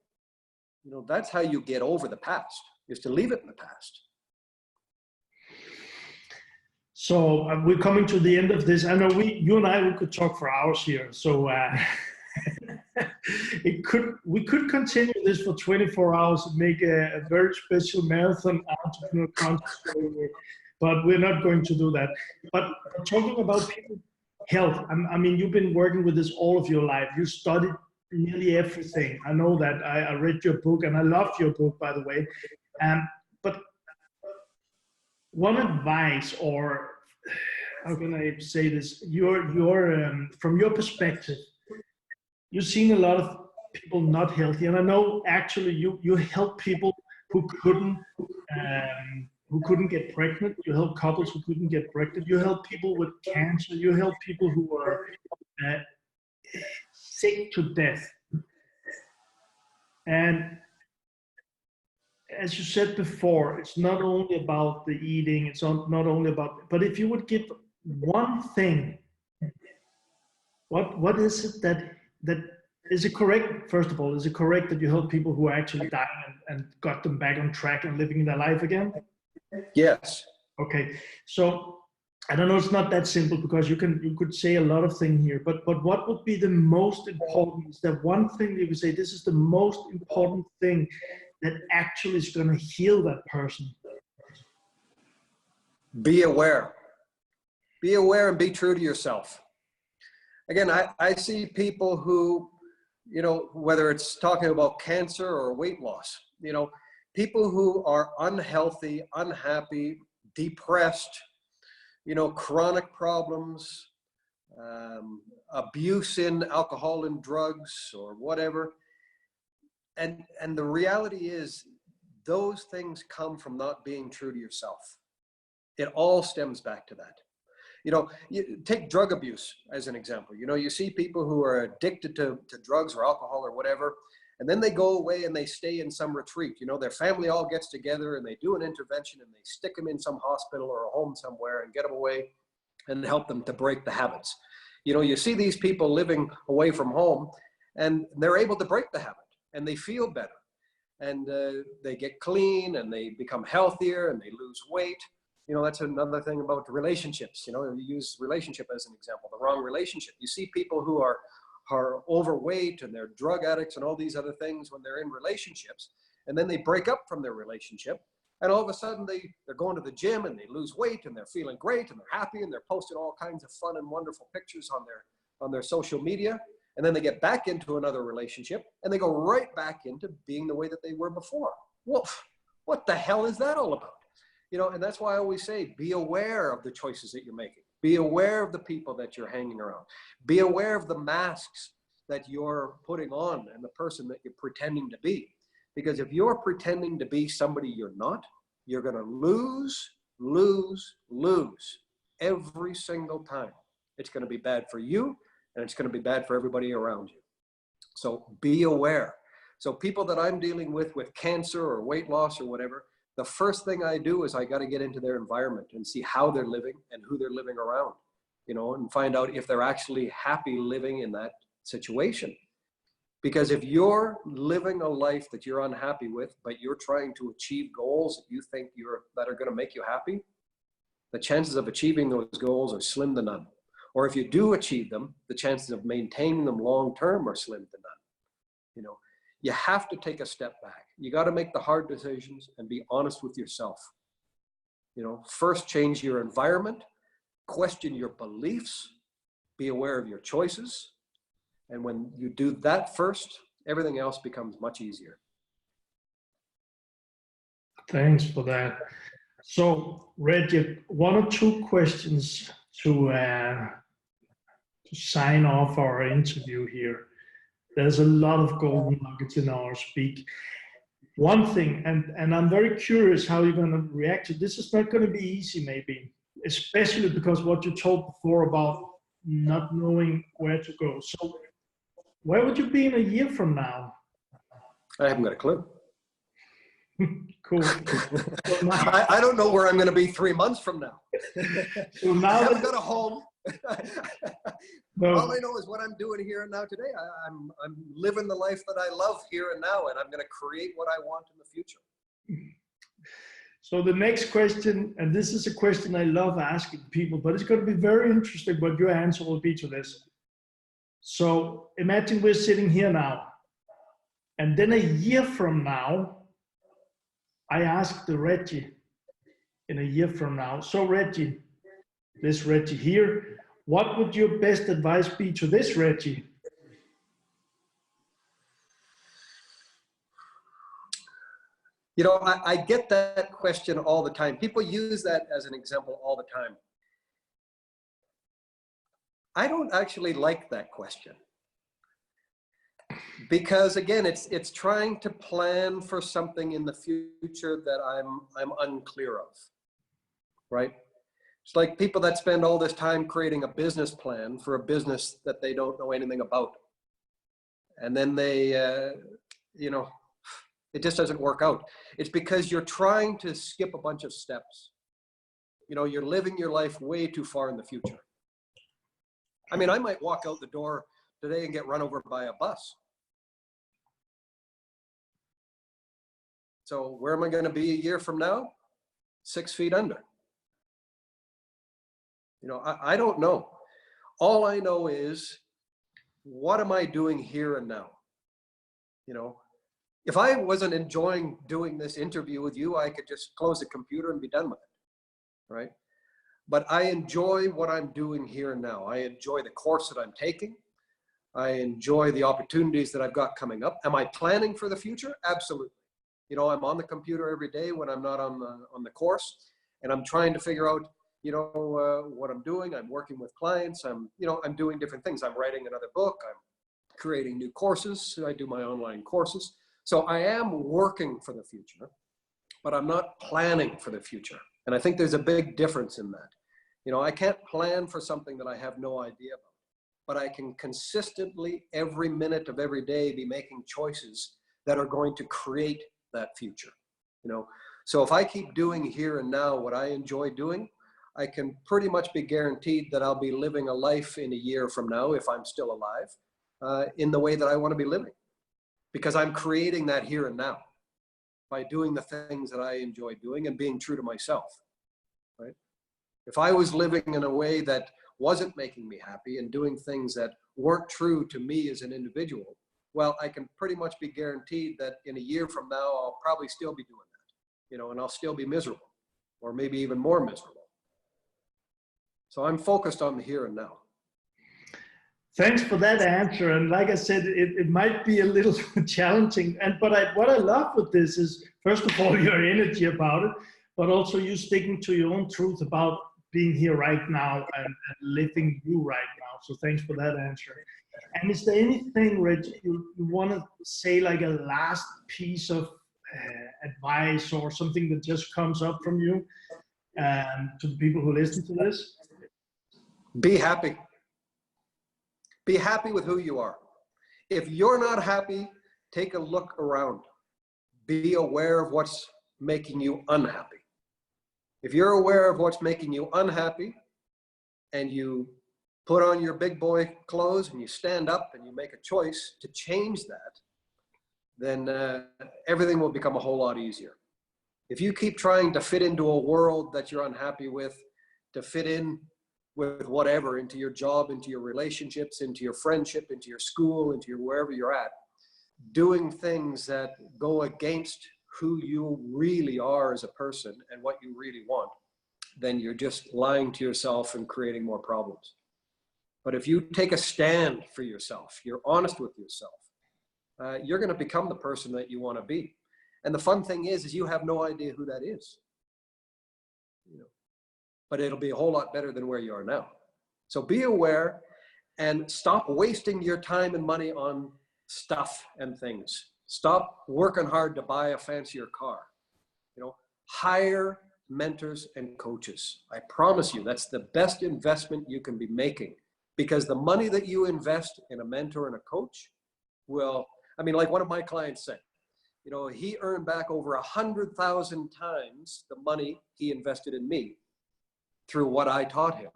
You know, that's how you get over the past, is to leave it in the past. So we're coming to the end of this. I know you and I, we could talk for hours here. So we could continue this for 24 hours and make a very special marathon entrepreneur contest, but we're not going to do that. But talking about people health, I mean, you've been working with this all of your life. You studied nearly everything. I know that. I read your book and I loved your book, by the way. But one advice, or how can I say this? From your perspective, you've seen a lot of people not healthy, and I know actually you help people who couldn't get pregnant. You help couples who couldn't get pregnant. You help people with cancer. You help people who are sick to death. And as you said before, it's not only about the eating, it's not only about, but if you would give one thing, what is it that is it correct? First of all, is it correct that you help people who are actually dying and got them back on track and living their life again? Yes. Okay. So I don't know, it's not that simple because you could say a lot of things here, but what would be the most important? Is there one thing you could say, this is the most important thing that actually is going to heal that person? Be aware. Be aware and be true to yourself. Again, I see people who, you know, whether it's talking about cancer or weight loss, you know, people who are unhealthy, unhappy, depressed, you know, chronic problems, abuse in alcohol and drugs or whatever. And the reality is those things come from not being true to yourself. It all stems back to that. You know, you take drug abuse as an example. You know, you see people who are addicted to drugs or alcohol or whatever, and then they go away and they stay in some retreat. You know, their family all gets together and they do an intervention and they stick them in some hospital or a home somewhere and get them away and help them to break the habits. You know, you see these people living away from home and they're able to break the habit and they feel better and they get clean and they become healthier and they lose weight. You know, that's another thing about relationships. You know, you use relationship as an example, the wrong relationship. You see people who are overweight and they're drug addicts and all these other things when they're in relationships, and then they break up from their relationship and all of a sudden they're going to the gym and they lose weight and they're feeling great and they're happy and they're posting all kinds of fun and wonderful pictures on their social media, and then they get back into another relationship and they go right back into being the way that they were before. Well, what the hell is that all about? You know, and that's why I always say, be aware of the choices that you're making. Be aware of the people that you're hanging around. Be aware of the masks that you're putting on and the person that you're pretending to be. Because if you're pretending to be somebody you're not, you're going to lose every single time. It's going to be bad for you and it's going to be bad for everybody around you. So be aware. So people that I'm dealing with cancer or weight loss or whatever, the first thing I do is I got to get into their environment and see how they're living and who they're living around, you know, and find out if they're actually happy living in that situation. Because if you're living a life that you're unhappy with, but you're trying to achieve goals that you think that are going to make you happy, the chances of achieving those goals are slim to none. Or if you do achieve them, the chances of maintaining them long term are slim to none. You know, you have to take a step back. You got to make the hard decisions and be honest with yourself. You know, first change your environment, question your beliefs, be aware of your choices. And when you do that first, everything else becomes much easier. Thanks for that. So, Reg, one or two questions to sign off our interview here. There's a lot of golden nuggets in our speak. One thing, and I'm very curious how you're going to react to this. Is not going to be easy, maybe, especially because what you told before about not knowing where to go. So, where would you be in a year from now? I haven't got a clue. Cool. So now, I don't know where I'm going to be 3 months from now. so now I haven't got a home. No. All I know is what I'm doing here and now today. I'm living the life that I love here and now, and I'm going to create what I want in the future. So the next question, and this is a question I love asking people, but it's going to be very interesting what your answer will be to this. So imagine we're sitting here now, and then a year from now, I asked the Reggie in a year from now, so Reggie, this Reggie here, what would your best advice be to this Reggie? You know, I get that question all the time. People use that as an example all the time. I don't actually like that question. Because again, it's trying to plan for something in the future that I'm unclear of, right? It's like people that spend all this time creating a business plan for a business that they don't know anything about. And then they, you know, it just doesn't work out. It's because you're trying to skip a bunch of steps. You know, you're living your life way too far in the future. I mean, I might walk out the door today and get run over by a bus. So where am I going to be a year from now? 6 feet under. You know, I don't know. All I know is, what am I doing here and now? You know, if I wasn't enjoying doing this interview with you, I could just close the computer and be done with it, right? But I enjoy what I'm doing here and now. I enjoy the course that I'm taking. I enjoy the opportunities that I've got coming up. Am I planning for the future? Absolutely. You know, I'm on the computer every day when I'm not on the course, and I'm trying to figure out, you know, what I'm doing. I'm working with clients. I'm doing different things. I'm writing another book. I'm creating new courses. I do my online courses. So I am working for the future, but I'm not planning for the future. And I think there's a big difference in that. You know, I can't plan for something that I have no idea about, but I can consistently, every minute of every day, be making choices that are going to create that future. You know, so if I keep doing here and now what I enjoy doing, I can pretty much be guaranteed that I'll be living a life in a year from now, if I'm still alive, in the way that I want to be living, because I'm creating that here and now by doing the things that I enjoy doing and being true to myself, right? If I was living in a way that wasn't making me happy and doing things that weren't true to me as an individual, well, I can pretty much be guaranteed that in a year from now, I'll probably still be doing that, you know, and I'll still be miserable, or maybe even more miserable. So I'm focused on the here and now. Thanks for that answer. And like I said, it might be a little challenging. But what I love with this is, first of all, your energy about it, but also you sticking to your own truth about being here right now and living you right now. So thanks for that answer. And is there anything, Reg, you want to say, like a last piece of advice or something that just comes up from you to the people who listen to this? Be happy. Be happy with who you are. If you're not happy, take a look around. Be aware of what's making you unhappy. If you're aware of what's making you unhappy and you put on your big boy clothes and you stand up and you make a choice to change that, then everything will become a whole lot easier. If you keep trying to fit into a world that you're unhappy with, to fit in with whatever, into your job, into your relationships, into your friendship, into your school, into your wherever you're at, doing things that go against who you really are as a person and what you really want, then you're just lying to yourself and creating more problems. But if you take a stand for yourself, you're honest with yourself, you're going to become the person that you want to be. And the fun thing is you have no idea who that is. You know, but it'll be a whole lot better than where you are now. So be aware and stop wasting your time and money on stuff and things. Stop working hard to buy a fancier car. You know, hire mentors and coaches. I promise you, that's the best investment you can be making, because the money that you invest in a mentor and a coach will, I mean, like one of my clients said, you know, he earned back over 100,000 times the money he invested in me through what I taught him.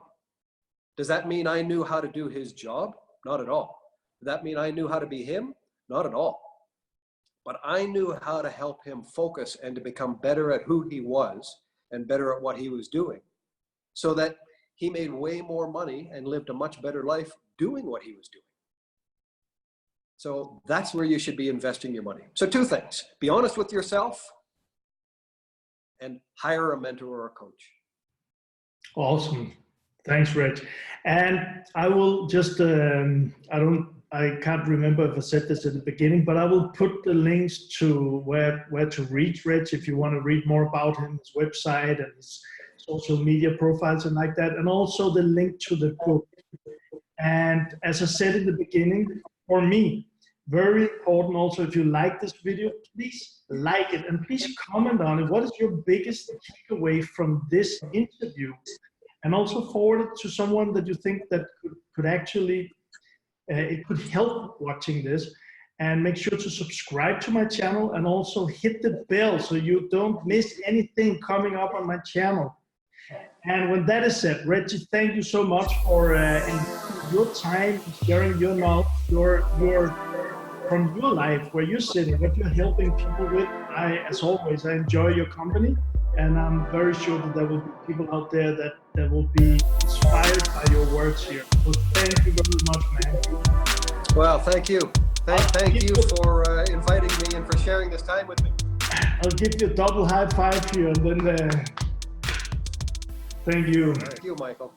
Does that mean I knew how to do his job? Not at all. Does that mean I knew how to be him? Not at all. But I knew how to help him focus and to become better at who he was and better at what he was doing, so that he made way more money and lived a much better life doing what he was doing. So that's where you should be investing your money. So two things: be honest with yourself and hire a mentor or a coach. Awesome. Thanks, Reg. And I will just, I can't remember if I said this at the beginning, but I will put the links to where to reach Reg if you want to read more about him, his website and his social media profiles and like that, and also the link to the book. And as I said in the beginning, for me, very important also, if you like this video, please like it and please comment on it. What is your biggest takeaway from this interview? And also forward it to someone that you think that could actually, it could help watching this. And make sure to subscribe to my channel and also hit the bell so you don't miss anything coming up on my channel. And when that is said, Reggie, thank you so much for your time, sharing your knowledge, from your life, where you're sitting, what you're helping people with. As always, I enjoy your company, and I'm very sure that there will be people out there that will be inspired by your words here. So thank you very much, man. Well, thank you. Thank you for inviting me and for sharing this time with me. I'll give you a double high five here, and then thank you. Thank you, Michael.